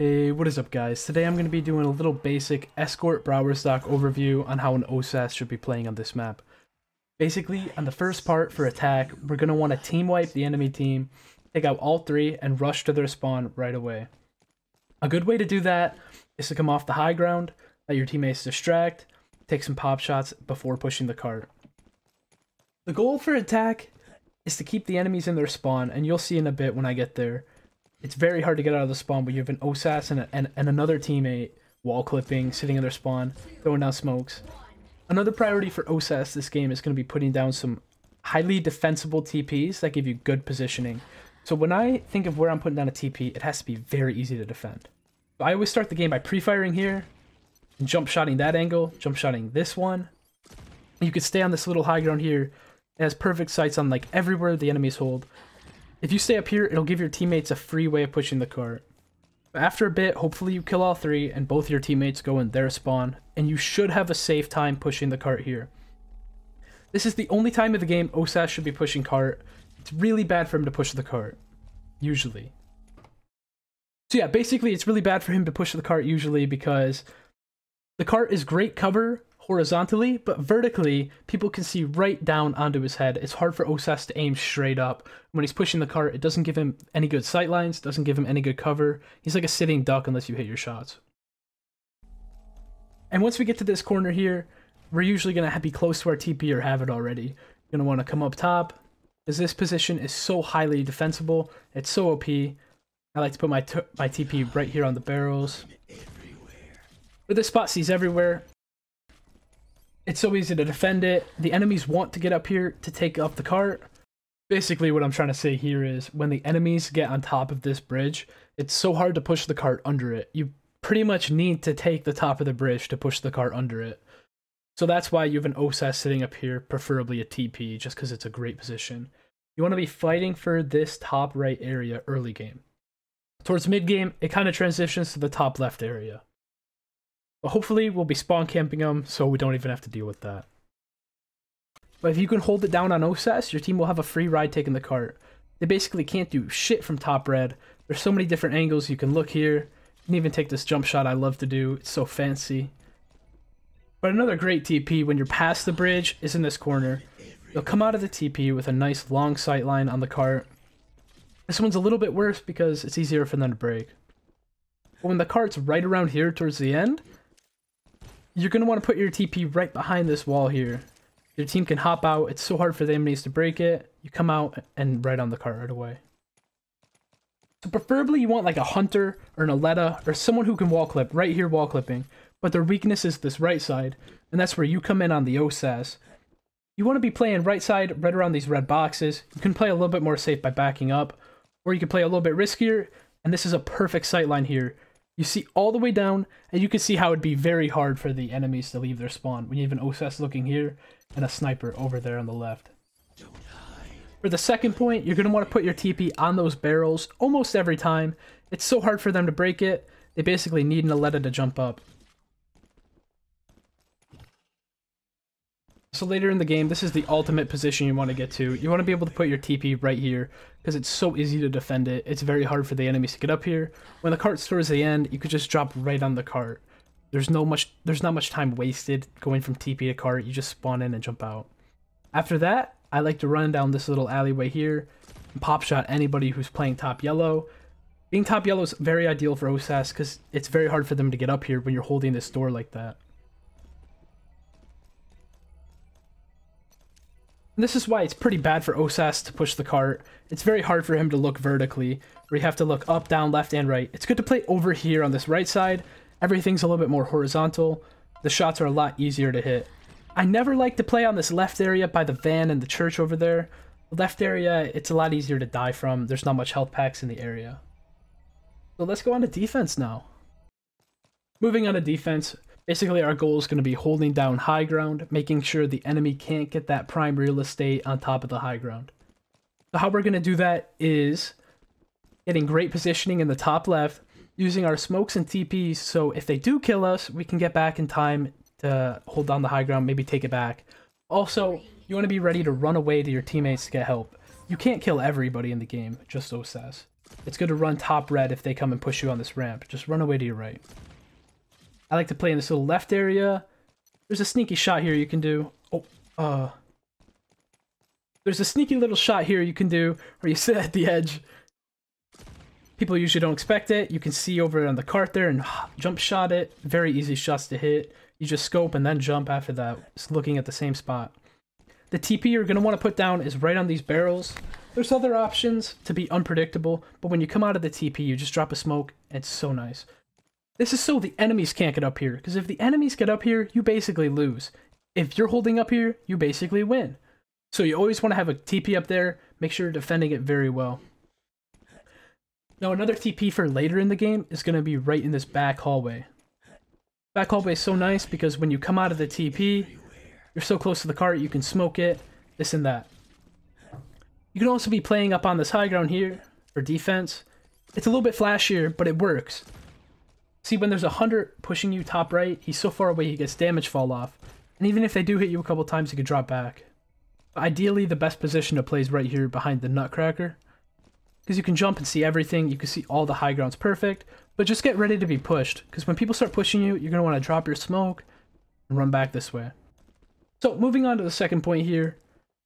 Hey, what is up guys? Today I'm going to be doing a little basic escort Brauersdock overview on how an Ossas should be playing on this map. Basically, on the first part for attack, we're going to want to team wipe the enemy team, take out all three, and rush to their spawn right away. A good way to do that is to come off the high ground, let your teammates distract, take some pop shots before pushing the cart. The goal for attack is to keep the enemies in their spawn, and you'll see in a bit when I get there. It's very hard to get out of the spawn, but you have an Ossas and another teammate wall clipping, sitting in their spawn, throwing down smokes. Another priority for Ossas this game is going to be putting down some highly defensible TPs that give you good positioning. So when I think of where I'm putting down a TP, it has to be very easy to defend. So I always start the game by pre-firing here, and jump shotting that angle, jump shotting this one. You could stay on this little high ground here. It has perfect sights on like everywhere the enemies hold. If you stay up here, it'll give your teammates a free way of pushing the cart. But after a bit, hopefully you kill all three and both your teammates go in their spawn, and you should have a safe time pushing the cart here. This is the only time of the game Ossas should be pushing cart. It's really bad for him to push the cart, usually. So yeah, basically it's really bad for him to push the cart usually because the cart is great cover horizontally, but vertically, people can see right down onto his head. It's hard for Ossas to aim straight up. When he's pushing the cart, it doesn't give him any good sight lines, doesn't give him any good cover. He's like a sitting duck unless you hit your shots. And once we get to this corner here, we're usually going to be close to our TP or have it already. You're going to want to come up top, because this position is so highly defensible. It's so OP. I like to put my TP right here on the barrels. But this spot sees everywhere. It's so easy to defend it. The enemies want to get up here to take off the cart. Basically what I'm trying to say here is when the enemies get on top of this bridge, it's so hard to push the cart under it. You pretty much need to take the top of the bridge to push the cart under it. So that's why you have an Ossas sitting up here, preferably a TP, just because it's a great position. You want to be fighting for this top right area early game. Towards mid game, it kind of transitions to the top left area. But hopefully we'll be spawn camping them, so we don't even have to deal with that. But if you can hold it down on Ossas, your team will have a free ride taking the cart. They basically can't do shit from top red. There's so many different angles you can look here. You can even take this jump shot I love to do. It's so fancy. But another great TP when you're past the bridge is in this corner. You'll come out of the TP with a nice long sight line on the cart. This one's a little bit worse because it's easier for them to break. But when the cart's right around here towards the end, you're going to want to put your TP right behind this wall here. Your team can hop out. It's so hard for the enemies to break it. You come out and right on the cart right away. So preferably you want like a hunter or an Aletta or someone who can wall clip. Right here wall clipping. But their weakness is this right side. And that's where you come in on the Ossas. You want to be playing right side right around these red boxes. You can play a little bit more safe by backing up. Or you can play a little bit riskier. And this is a perfect sight line here. You see all the way down, and you can see how it'd be very hard for the enemies to leave their spawn when you have an Ossas looking here and a sniper over there on the left. For the second point, you're going to want to put your TP on those barrels almost every time. It's so hard for them to break it. They basically need an Aletta to jump up. So later in the game, this is the ultimate position you want to get to. You want to be able to put your TP right here because it's so easy to defend it. It's very hard for the enemies to get up here. When the cart's towards the end, you could just drop right on the cart. There's not much time wasted going from TP to cart. You just spawn in and jump out. After that, I like to run down this little alleyway here and pop shot anybody who's playing top yellow. Being top yellow is very ideal for Ossas because it's very hard for them to get up here when you're holding this door like that. And this is why it's pretty bad for Ossas to push the cart. It's very hard for him to look vertically, where you have to look up, down, left, and right. It's good to play over here on this right side. Everything's a little bit more horizontal. The shots are a lot easier to hit. I never like to play on this left area by the van and the church over there. The left area, it's a lot easier to die from. There's not much health packs in the area. So let's go on to defense now. Moving on to defense. Basically, our goal is going to be holding down high ground, making sure the enemy can't get that prime real estate on top of the high ground. So how we're going to do that is getting great positioning in the top left, using our smokes and TPs, so if they do kill us, we can get back in time to hold down the high ground, maybe take it back. Also, you want to be ready to run away to your teammates to get help. You can't kill everybody in the game, just Ossas. it's good to run top red if they come and push you on this ramp. Just run away to your right. I like to play in this little left area. There's a sneaky shot here you can do. There's a sneaky little shot here you can do where you sit at the edge. People usually don't expect it. You can see over on the cart there and jump shot it. Very easy shots to hit. You just scope and then jump after that, just looking at the same spot. The TP you're going to want to put down is right on these barrels. There's other options to be unpredictable, but when you come out of the TP, you just drop a smoke. It's so nice. This is so the enemies can't get up here, because if the enemies get up here, you basically lose. If you're holding up here, you basically win. So you always want to have a TP up there. Make sure you're defending it very well. Now another TP for later in the game is going to be right in this back hallway. Back hallway is so nice because when you come out of the TP, you're so close to the cart, you can smoke it, this and that. You can also be playing up on this high ground here for defense. It's a little bit flashier, but it works. See, when there's a hunter pushing you top right, he's so far away he gets damage fall off. And even if they do hit you a couple times, you can drop back. But ideally, the best position to play is right here behind the nutcracker. Because you can jump and see everything, you can see all the high grounds perfect. But just get ready to be pushed, because when people start pushing you, you're going to want to drop your smoke and run back this way. So, moving on to the second point here.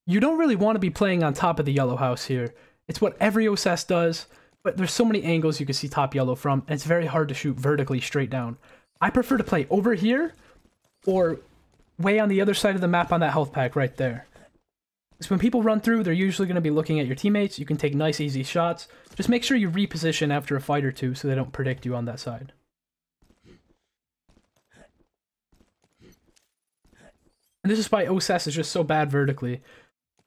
You don't really want to be playing on top of the yellow house here. It's what every Ossas does, but there's so many angles you can see top yellow from, and it's very hard to shoot vertically straight down. I prefer to play over here, or way on the other side of the map on that health pack right there. Because when people run through, they're usually going to be looking at your teammates. You can take nice, easy shots. Just make sure you reposition after a fight or two so they don't predict you on that side. And this is why Ossas is just so bad vertically.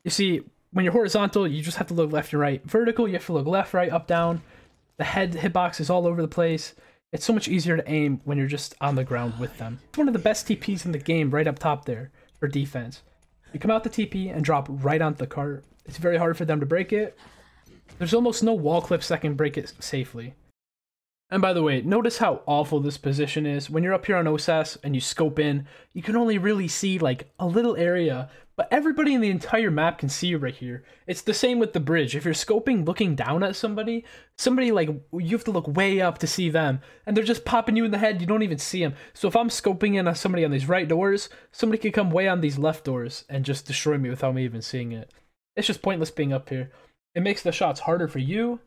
You see, when you're horizontal, you just have to look left and right. Vertical, you have to look left, right, up, down. The hitbox is all over the place. It's so much easier to aim when you're just on the ground with them. It's one of the best TPs in the game right up top there for defense. You come out the TP and drop right onto the cart. It's very hard for them to break it. There's almost no wall clips that can break it safely. And by the way, notice how awful this position is. When you're up here on Ossas and you scope in, you can only really see like a little area, but everybody in the entire map can see you right here. It's the same with the bridge. If you're scoping looking down at somebody like, you have to look way up to see them, and they're just popping you in the head, you don't even see them. So if I'm scoping in on somebody on these right doors, somebody could come way on these left doors and just destroy me without me even seeing it. It's just pointless being up here. It makes the shots harder for you.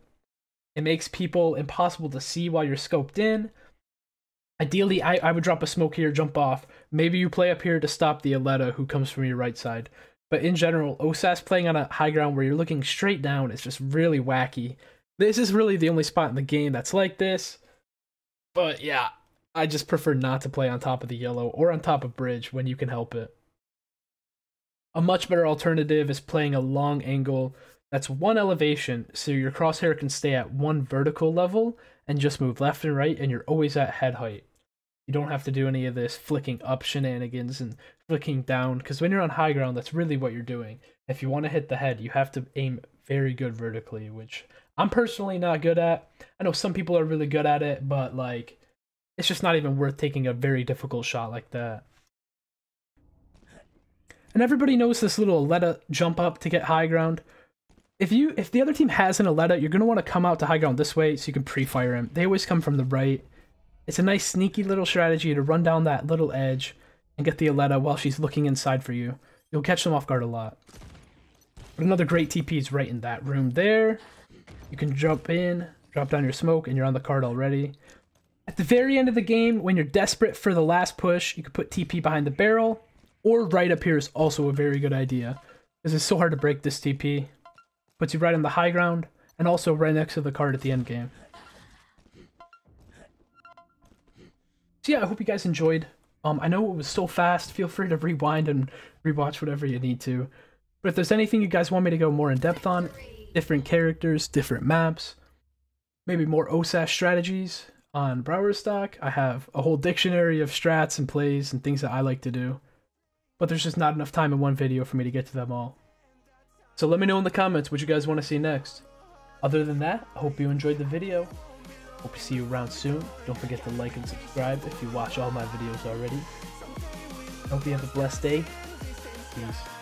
It makes people impossible to see while you're scoped in. Ideally, I would drop a smoke here, jump off. Maybe you play up here to stop the Aletta who comes from your right side. But in general, Ossas playing on a high ground where you're looking straight down is just really wacky. This is really the only spot in the game that's like this. But yeah, I just prefer not to play on top of the yellow or on top of bridge when you can help it. A much better alternative is playing a long angle that's one elevation, so your crosshair can stay at one vertical level and just move left and right, and you're always at head height. You don't have to do any of this flicking up shenanigans and flicking down, because when you're on high ground, that's really what you're doing. If you want to hit the head, you have to aim very good vertically, which I'm personally not good at. I know some people are really good at it, but like, it's just not even worth taking a very difficult shot like that. And everybody knows this little Aletta jump up to get high ground. If the other team has an Aletta, you're going to want to come out to high ground this way so you can pre-fire him. They always come from the right. It's a nice sneaky little strategy to run down that little edge and get the Aletta while she's looking inside for you. You'll catch them off guard a lot. But another great TP is right in that room there. You can jump in, drop down your smoke, and you're on the card already. At the very end of the game, when you're desperate for the last push, you can put TP behind the barrel, or right up here is also a very good idea, because it's so hard to break this TP. Puts you right on the high ground, and also right next to the card at the end game. So yeah, I hope you guys enjoyed. I know it was so fast. Feel free to rewind and rewatch whatever you need to. But if there's anything you guys want me to go more in depth on, different characters, different maps, maybe more Ossas strategies on Brauersdock, I have a whole dictionary of strats and plays and things that I like to do. But there's just not enough time in one video for me to get to them all. So let me know in the comments what you guys want to see next. Other than that, I hope you enjoyed the video. Hope to see you around soon. Don't forget to like and subscribe if you watch all my videos already. Hope you have a blessed day. Peace.